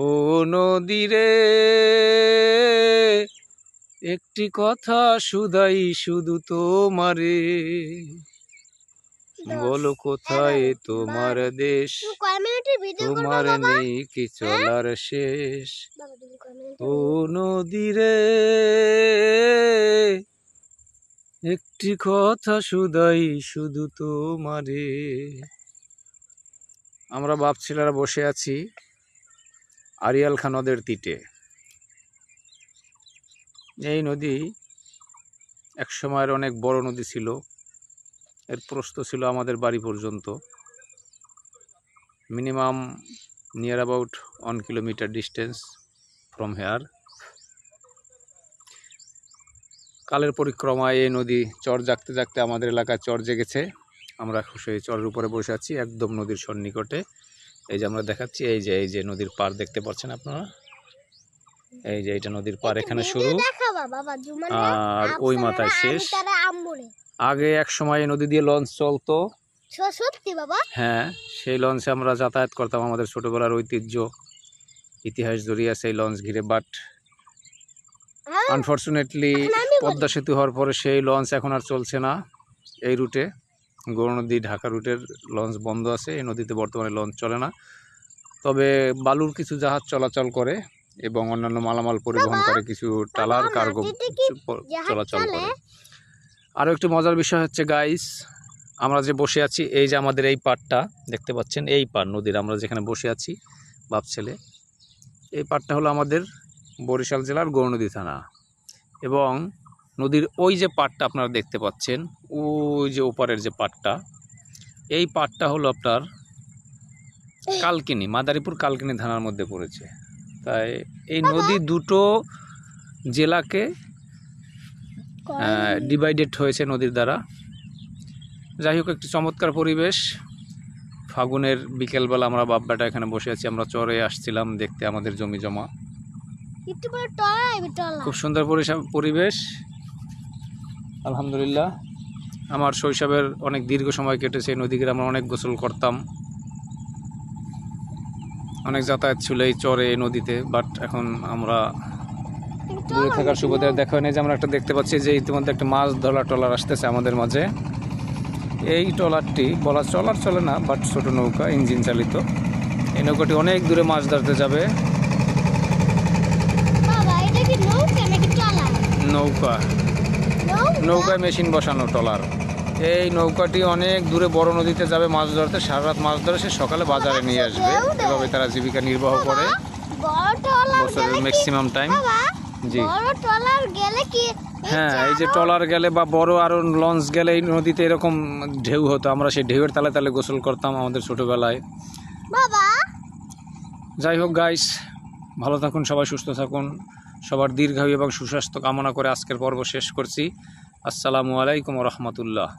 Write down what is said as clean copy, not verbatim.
ও নদীরে একটি কথা শুধাই শুধু তোমারে, বলো কোথায় তোমার দেশ, তোমার নেই কি চলার শেষ। ও নদীরে একটি কথা শুধাই শুধু তোমারে। আমরা বাপ ছেলেরা বসে আছি আড়িয়াল খাঁ নদের তীরে। এই নদী এক সময়ের অনেক বড় নদী ছিল। এর প্রস্থ ছিল আমাদের বাড়ি পর্যন্ত, minimum near about 1 kilometre distance from here. কালের পরিক্রমায় এই নদী চর জাগতে জাগতে আমাদের এলাকায় চর জেগেছে। আমরা সেই চরের উপরে বসে আছি একদম নদীর সন্নিকটে। এই যে আমরা দেখাচ্ছি, এই যে নদীর পাড় দেখতে পাচ্ছেন আপনারা। এই যে এটা নদীর পাড়, এখানে শুরু আর ওই মাথায় শেষ। আগে এক সময় নদী দিয়ে লঞ্চ চলতো। সত্যি বাবা? হ্যাঁ, সেই লঞ্চে আমরা যাতায়াত করতাম। আমাদের ছোটবেলার ঐতিহ্য ইতিহাস জড়িয়ে আছে এই লঞ্চ ঘিরে। বাট আনফর্চুনেটলি পদ্মা সেতু হওয়ার পরে সেই লঞ্চ এখন আর চলছে না। এই রুটে গৌরনদী ঢাকা রুটের লঞ্চ বন্ধ আছে। এই নদীতে বর্তমানে লঞ্চ চলে না, তবে বালুর কিছু জাহাজ চলাচল করে এবং অন্যান্য মালামাল পরিবহনকারী কিছু ট্রলার কার্গো চলাচল করে। আরও একটি মজার বিষয় হচ্ছে গাইস, আমরা যে বসে আছি এই যে আমাদের এই পাড়টা দেখতে পাচ্ছেন, এই পাড় নদীর আমরা যেখানে বসে আছি বাপ ছেলে, এই পাড়টা হলো আমাদের বরিশাল জেলার গৌরনদী থানা। এবং নদীর ওই যে পাড়টা আপনারা দেখতে পাচ্ছেন, ওই যে ওপারের যে পাড়টা, এই পাড়টা হলো আপনার কালকিনি, মাদারীপুর কালকিনি থানার মধ্যে পড়েছে। তাই এই নদী দুটো জেলাকে ডিভাইডেড হয়েছে নদীর দ্বারা। যাই হোক, একটি চমৎকার পরিবেশ। ফাগুনের বিকেলবেলা আমরা বাপ বেটা এখানে বসে আছি। আমরা চরে আসছিলাম দেখতে আমাদের জমি জমা। খুব সুন্দর পরিবেশ আলহামদুলিল্লাহ। আমার শৈশবের অনেক দীর্ঘ সময় কেটেছে এই নদীকে। আমরা অনেক গোসল করতাম, অনেক যাতায়াত ছিল এই চরে এই নদীতে। বাট এখন আমরা দূরে থাকার সুবাদে দেখা হয়নি। যে আমরা একটা দেখতে পাচ্ছি যে ইতিমধ্যে একটা মাছ ধরা ট্রলার আসতেছে আমাদের মাঝে। এই ট্রলারটি বলা ট্রলার চলে না, বাট ছোট নৌকা, ইঞ্জিন চালিত। এই নৌকাটি অনেক দূরে মাছ ধরতে যাবে। নৌকায় মেশিন বসানো ট্রলার। এই নৌকাটি অনেক দূরে বড় নদীতে যাবে মাছ ধরতে। সারা রাত মাছ ধরে সে সকালে বাজারে নিয়ে আসবে। এভাবে তারা জীবিকা নির্বাহ করে বছরের ম্যাক্সিমাম টাইম। জি হ্যাঁ, এই যে ট্রলার গেলে বা বড় আরো লঞ্চ গেলে এই নদীতে এরকম ঢেউ হতো। আমরা সেই ঢেউয়ের তালে তালে গোসল করতাম আমাদের ছোটবেলায়। যাই হোক গাইস, ভালো থাকুন সবাই, সুস্থ থাকুন, সবার দীর্ঘায়ু এবং সুস্বাস্থ্য কামনা করে আজকের পর্ব শেষ করছি। আসসালামু আলাইকুম ওয়া রাহমাতুল্লাহ।